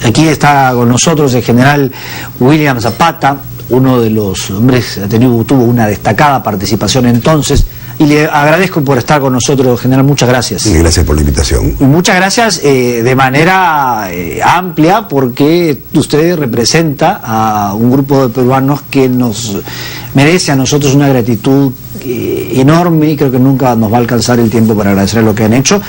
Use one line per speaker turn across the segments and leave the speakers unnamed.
Aquí está con nosotros el general William Zapata, uno de los hombres que tuvo una destacada participación entonces, y le agradezco por estar con nosotros, general, muchas gracias.
Y gracias por la invitación.
Y muchas gracias de manera amplia, porque usted representa a un grupo de peruanos que nos merece a nosotros una gratitud enorme, y creo que nunca nos va a alcanzar el tiempo para agradecer lo que han hecho.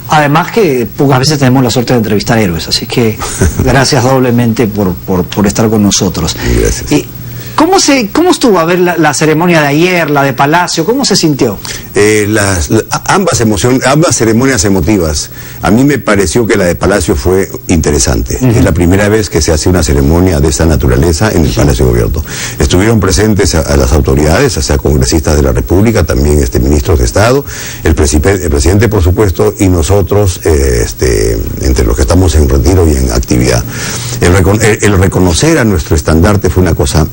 Además que pocas veces tenemos la suerte de entrevistar héroes, así que gracias doblemente por estar con nosotros.
Gracias.
¿Cómo estuvo a ver la ceremonia de ayer, la de Palacio? ¿Cómo se sintió?
Ambas ceremonias emotivas. A mí me pareció que la de Palacio fue interesante. Es la primera vez que se hace una ceremonia de esta naturaleza en el Palacio de Gobierno. Estuvieron presentes a las autoridades, o sea, congresistas de la República, también ministros de Estado, el presidente, por supuesto, y nosotros, entre los que estamos en retiro y en actividad. El reconocer a nuestro estandarte fue una cosa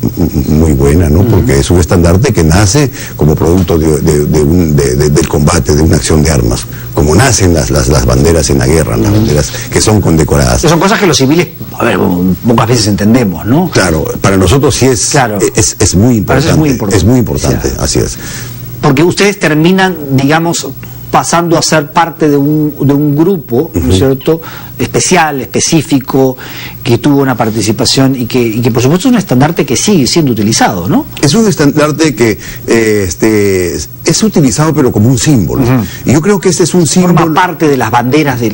muy buena, ¿no? Porque es un estandarte que nace como producto del combate, de una acción de armas, como nacen las banderas en la guerra, las banderas que son condecoradas.
Son cosas que los civiles, pocas veces entendemos, ¿no?
Claro, para nosotros sí es muy importante. Es muy importante, así es.
Porque ustedes terminan, digamos, pasando a ser parte de un grupo, ¿no es cierto?, especial, específico, que tuvo una participación y que por supuesto es un estandarte que sigue siendo utilizado, ¿no? Es un estandarte que es utilizado pero como un símbolo. Y yo creo que este es un símbolo... Forma parte de las banderas de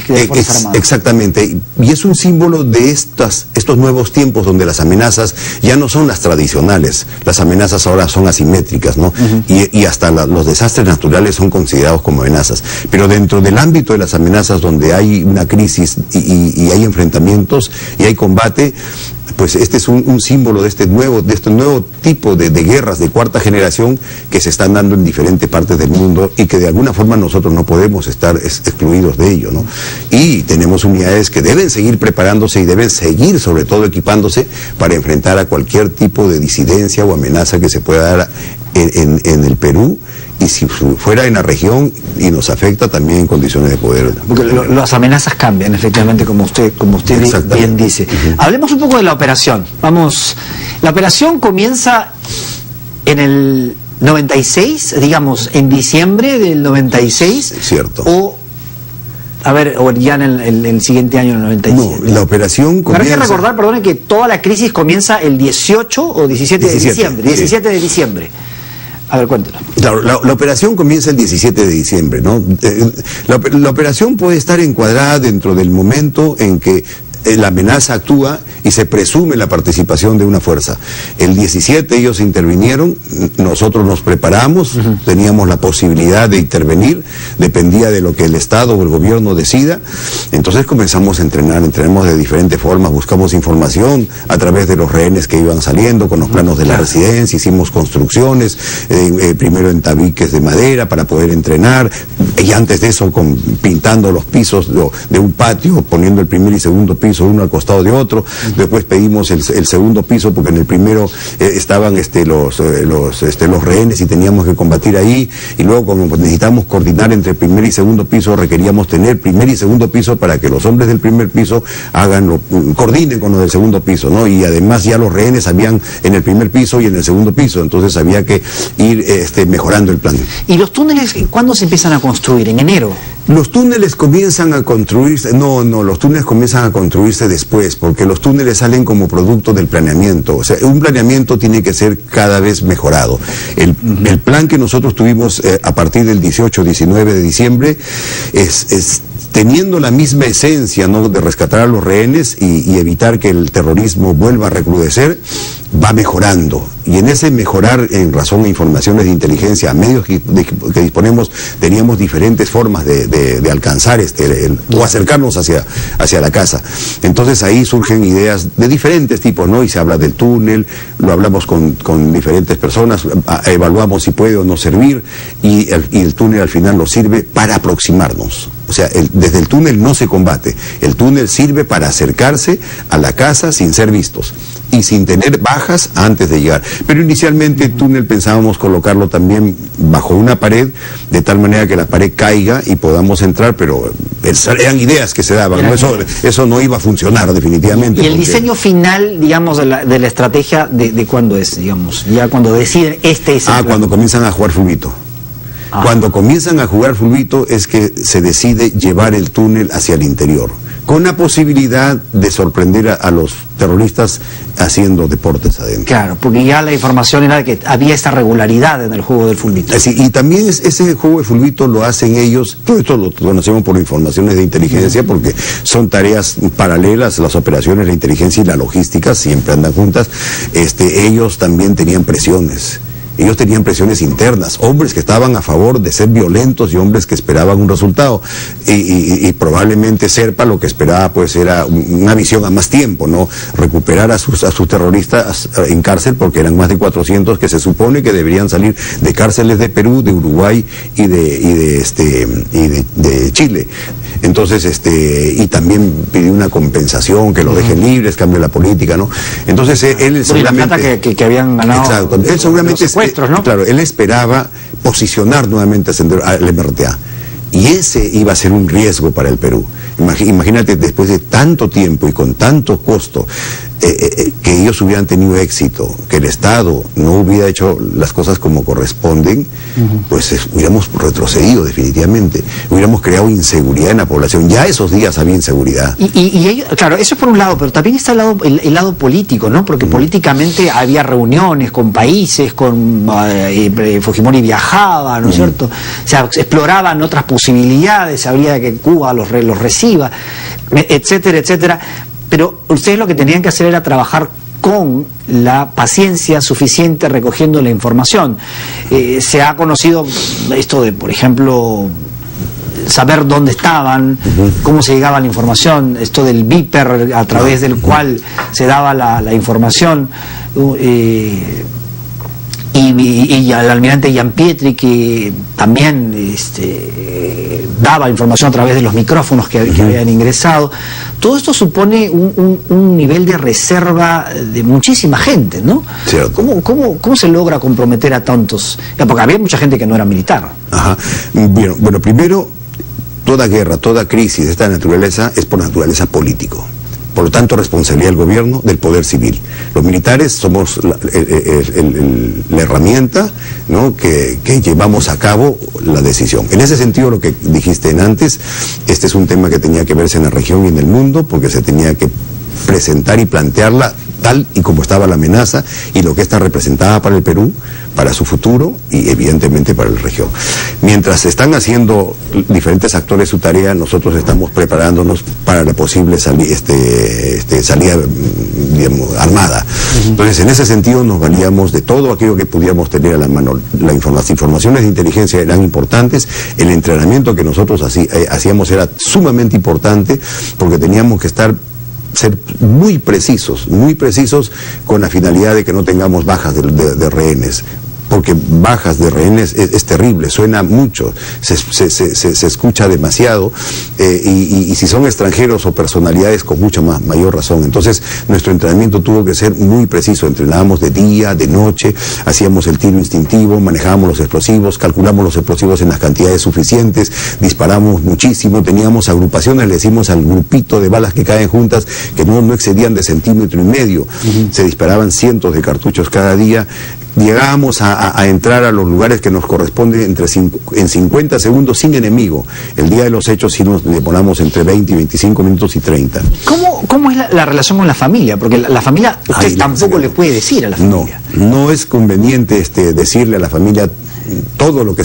las Fuerzas Armadas. Exactamente. Y es un símbolo de estos nuevos tiempos donde las amenazas ya no son las tradicionales. Las amenazas ahora son asimétricas, ¿no? Y hasta los desastres naturales son considerados como amenazas. Pero dentro del ámbito de las amenazas, donde hay una crisis y hay enfrentamientos y hay combate, pues este es un símbolo de este nuevo tipo de guerras de cuarta generación que se están dando en diferentes partes del mundo, y que de alguna forma nosotros no podemos estar excluidos de ello, ¿no? Y tenemos unidades que deben seguir preparándose y deben seguir sobre todo equipándose para enfrentar a cualquier tipo de disidencia o amenaza que se pueda dar en el Perú, y si fuera en la región y nos afecta también en condiciones de poder. Porque las amenazas cambian, efectivamente, como usted bien dice. Hablemos un poco de la operación. La operación comienza en el 96, digamos, en diciembre del 96. Cierto. O ya en el siguiente año, en el 97. No, la operación comienza... Hay que recordar, perdone, que toda la crisis comienza el 18 o 17 de diciembre. 17 de diciembre. A ver, cuéntalo. Claro, la operación comienza el 17 de diciembre, ¿no? La operación puede estar encuadrada dentro del momento en que la amenaza actúa y se presume la participación de una fuerza. El 17 ellos intervinieron, nosotros nos preparamos, teníamos la posibilidad de intervenir, dependía de lo que el Estado o el gobierno decida. Entonces comenzamos a entrenamos de diferentes formas, buscamos información a través de los rehenes que iban saliendo, con los planos de la residencia, hicimos construcciones, primero en tabiques de madera para poder entrenar, y antes de eso pintando los pisos de un patio, poniendo el primer y segundo piso uno al costado de otro. Después pedimos el segundo piso, porque en el primero estaban los rehenes y teníamos que combatir ahí, y luego como necesitamos coordinar entre primer y segundo piso, requeríamos tener primer y segundo piso para que los hombres del primer piso coordinen con los del segundo piso, ¿no? Y además ya los rehenes habían en el primer piso y en el segundo piso, entonces había que ir mejorando el plan. ¿Y los túneles cuándo se empiezan a construir? ¿En enero? Los túneles comienzan a construirse, los túneles comienzan a construirse después, porque los túneles salen como producto del planeamiento. O sea, un planeamiento tiene que ser cada vez mejorado. El plan que nosotros tuvimos a partir del 18-19 de diciembre es teniendo la misma esencia, ¿no?, de rescatar a los rehenes y evitar que el terrorismo vuelva a recrudecer, va mejorando. Y en ese mejorar, en razón a informaciones de inteligencia, a medios que disponemos, teníamos diferentes formas de alcanzar o acercarnos hacia la casa. Entonces ahí surgen ideas de diferentes tipos, ¿no? Y se habla del túnel, lo hablamos con diferentes personas, evaluamos si puede o no servir, y el túnel al final nos sirve para aproximarnos. O sea, desde el túnel no se combate, el túnel sirve para acercarse a la casa sin ser vistos.
y sin tener bajas antes de llegar. Pero inicialmente el túnel pensábamos colocarlo también bajo una pared, de tal manera que la pared caiga y podamos entrar, pero eran ideas que se daban, ¿no? Eso no iba a funcionar definitivamente.
¿Y el diseño final, digamos, de la estrategia de cuándo es, digamos? Ya cuando deciden este es el plan.
Cuando comienzan a jugar fulbito. Cuando comienzan a jugar fulbito es que se decide llevar el túnel hacia el interior, con la posibilidad de sorprender a los terroristas haciendo deportes adentro.
Claro, porque ya la información era que había esta regularidad en el juego del fulbito.
Sí, y también ese juego de fulbito lo hacen ellos, todo esto lo conocemos por informaciones de inteligencia, porque son tareas paralelas, las operaciones, la inteligencia y la logística siempre andan juntas. Ellos también tenían presiones. Ellos tenían presiones internas, hombres que estaban a favor de ser violentos y hombres que esperaban un resultado. Y probablemente Serpa lo que esperaba pues era una visión a más tiempo, ¿no? Recuperar a sus terroristas en cárcel, porque eran más de 400 que se supone que deberían salir de cárceles de Perú, de Uruguay y de Chile. Entonces, y también pidió una compensación, que lo dejen libres, cambio la política, ¿no? Entonces él seguramente...
la plata que habían ganado.
Exacto. Él seguramente...
¿no?
Claro, él esperaba posicionar nuevamente al MRTA. Y ese iba a ser un riesgo para el Perú. Imagínate, después de tanto tiempo y con tanto costo, que ellos hubieran tenido éxito, que el Estado no hubiera hecho las cosas como corresponden, pues hubiéramos retrocedido definitivamente, hubiéramos creado inseguridad en la población. Ya esos días había inseguridad.
Y ellos, claro, eso es por un lado, pero también está el lado político, ¿no? Porque políticamente había reuniones con países, Fujimori viajaba, ¿no es cierto? O sea, exploraban otras posibilidades, habría que Cuba los reciba, etcétera, etcétera. Pero ustedes lo que tenían que hacer era trabajar con la paciencia suficiente recogiendo la información. Se ha conocido esto de, por ejemplo, saber dónde estaban, cómo se llegaba la información, esto del Viper a través del cual se daba la información, y al almirante Gianpietri, que también daba información a través de los micrófonos que habían ingresado. Todo esto supone un nivel de reserva de muchísima gente, ¿no?
Cierto.
¿Cómo se logra comprometer a tantos? Porque había mucha gente que no era militar.
Ajá. Bueno, primero, toda guerra, toda crisis de esta naturaleza es por naturaleza político. Por lo tanto, responsabilidad del gobierno, del poder civil. Los militares somos la herramienta, ¿no? que llevamos a cabo la decisión. En ese sentido, lo que dijiste antes, este es un tema que tenía que verse en la región y en el mundo, porque se tenía que presentar y plantearla tal y como estaba la amenaza y lo que esta representaba para el Perú, para su futuro y evidentemente para la región. Mientras están haciendo diferentes actores su tarea, nosotros estamos preparándonos para la posible salida, digamos, armada. Entonces, en ese sentido nos valíamos de todo aquello que pudiéramos tener a la mano. Las informaciones de inteligencia eran importantes, el entrenamiento que nosotros hacíamos era sumamente importante, porque teníamos que ser muy precisos con la finalidad de que no tengamos bajas de rehenes. Porque bajas de rehenes es terrible, suena mucho, se escucha demasiado, y si son extranjeros o personalidades con mucha mayor razón. Entonces nuestro entrenamiento tuvo que ser muy preciso, entrenábamos de día, de noche, hacíamos el tiro instintivo, manejábamos los explosivos, calculamos los explosivos en las cantidades suficientes, disparamos muchísimo, teníamos agrupaciones, le decimos al grupito de balas que caen juntas, que no excedían de 1,5 centímetros, se disparaban cientos de cartuchos cada día. Llegábamos a entrar a los lugares que nos corresponden en 50 segundos sin enemigo. El día de los hechos sí nos demoramos entre 20 y 25 minutos y 30.
¿Cómo es la relación con la familia? Porque la familia, usted tampoco le puede decir a la familia.
No es conveniente decirle a la familia todo lo que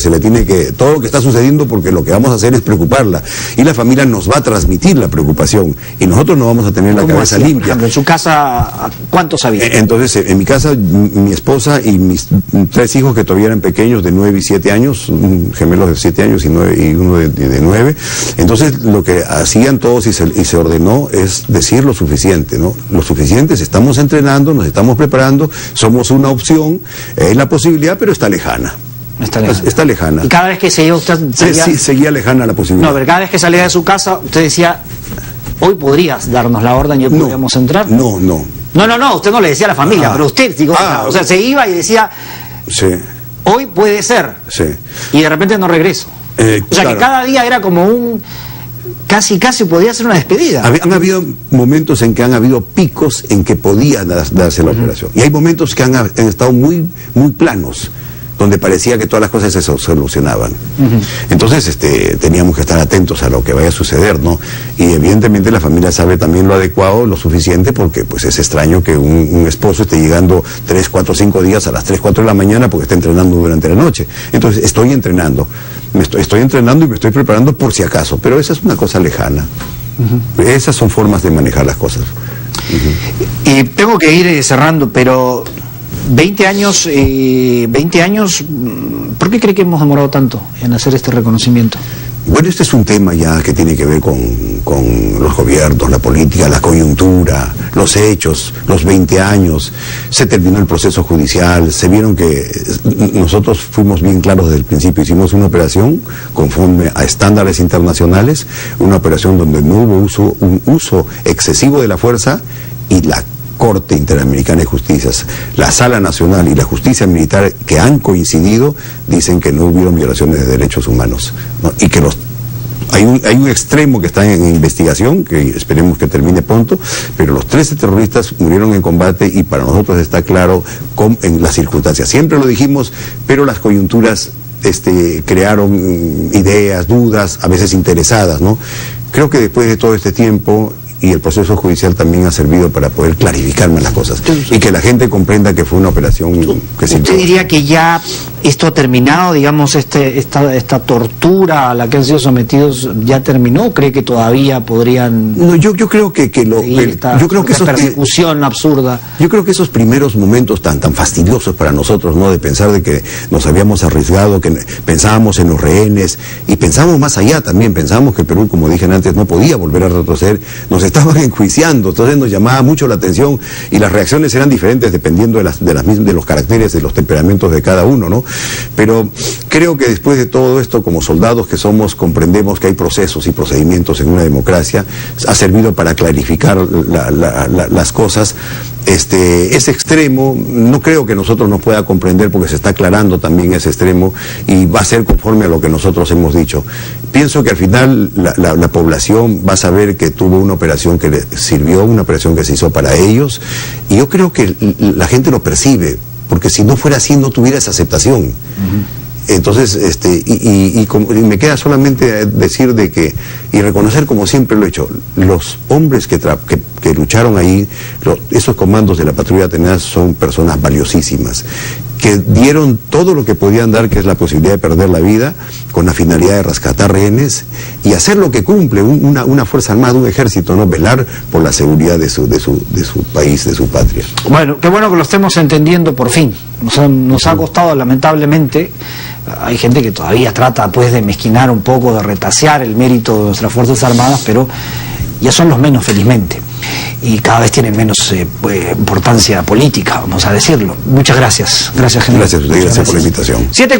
todo lo que está sucediendo, porque lo que vamos a hacer es preocuparla, y la familia nos va a transmitir la preocupación y nosotros no vamos a tener la cabeza limpia.
Por ejemplo, en su casa, ¿cuántos había?
Entonces, en mi casa, mi esposa y mis 3 hijos, que todavía eran pequeños, de 9 y 7 años, gemelos de 7 años y uno de 9. Entonces, lo que hacían todos y se ordenó es decir lo suficiente, ¿no? Lo suficiente, estamos entrenando, nos estamos preparando, somos una opción, es la posibilidad, pero está lejana. Está lejana.
Y cada vez que se iba usted...
Sí, seguía lejana la posibilidad.
No, pero cada vez que salía de su casa, usted decía, hoy podrías darnos la orden y hoy podríamos entrar.
No.
No, usted no le decía a la familia, pero usted, digo, o sea, se iba y decía,
sí,
hoy puede ser,
sí,
y de repente no regreso. O sea, claro, que cada día era como un... Casi podía ser una despedida.
Han habido momentos en que han habido picos en que podía darse la operación. Y hay momentos que han estado muy planos, donde parecía que todas las cosas se solucionaban. Entonces teníamos que estar atentos a lo que vaya a suceder, ¿no? Y evidentemente la familia sabe también lo adecuado, lo suficiente, porque pues es extraño que un esposo esté llegando 3, 4, 5 días a las 3, 4 de la mañana porque está entrenando durante la noche. Entonces estoy entrenando, estoy entrenando y me estoy preparando por si acaso, pero esa es una cosa lejana. Esas son formas de manejar las cosas.
Y tengo que ir cerrando, pero 20 años, ¿por qué cree que hemos demorado tanto en hacer este reconocimiento?
Bueno, este es un tema ya que tiene que ver con los gobiernos, la política, la coyuntura, los hechos, los 20 años, se terminó el proceso judicial, se vieron que nosotros fuimos bien claros desde el principio, hicimos una operación conforme a estándares internacionales, una operación donde no hubo un uso excesivo de la fuerza, y la Corte Interamericana de Justicias, la Sala Nacional y la Justicia Militar, que han coincidido, dicen que no hubieron violaciones de derechos humanos, ¿no? Y que hay un extremo que está en investigación, que esperemos que termine pronto, pero los 13 terroristas murieron en combate y para nosotros está claro en las circunstancias. Siempre lo dijimos, pero las coyunturas crearon ideas, dudas, a veces interesadas, ¿no? Creo que después de todo este tiempo, y el proceso judicial también ha servido para poder clarificar más las cosas y que la gente comprenda que fue una operación que sirvió.
¿Usted diría que ya esto ha terminado, digamos, esta tortura a la que han sido sometidos ya terminó? ¿Cree que todavía podrían...?
No, yo creo que esta
persecución absurda.
Yo creo que esos primeros momentos tan fastidiosos para nosotros, ¿no? De pensar de que nos habíamos arriesgado, que pensábamos en los rehenes y pensábamos más allá también, pensábamos que el Perú, como dije antes, no podía volver a retroceder, nos estaban enjuiciando, entonces nos llamaba mucho la atención y las reacciones eran diferentes dependiendo de los caracteres, de los temperamentos de cada uno, ¿no? Pero creo que después de todo esto, como soldados que somos, comprendemos que hay procesos y procedimientos en una democracia, ha servido para clarificar las cosas. Ese extremo, no creo que nosotros nos pueda comprender porque se está aclarando también ese extremo y va a ser conforme a lo que nosotros hemos dicho. Pienso que al final la población va a saber que tuvo una operación que le sirvió, una operación que se hizo para ellos, y yo creo que la gente lo percibe, porque si no fuera así no tuviera esa aceptación. Entonces, y me queda solamente decir de que, y reconocer como siempre lo he hecho, los hombres que lucharon ahí, esos comandos de la patrulla tenaz son personas valiosísimas, que dieron todo lo que podían dar, que es la posibilidad de perder la vida, con la finalidad de rescatar rehenes y hacer lo que cumple una fuerza armada, un ejército, ¿no? Velar por la seguridad de su país, de su patria.
Bueno, qué bueno que lo estemos entendiendo por fin. Nos ha costado, lamentablemente. Hay gente que todavía trata pues de mezquinar un poco, de retasear el mérito de nuestras Fuerzas Armadas, pero ya son los menos, felizmente, y cada vez tienen menos importancia política, vamos a decirlo. Muchas gracias. Gracias, general.
Gracias a usted, gracias por la invitación.
7:40.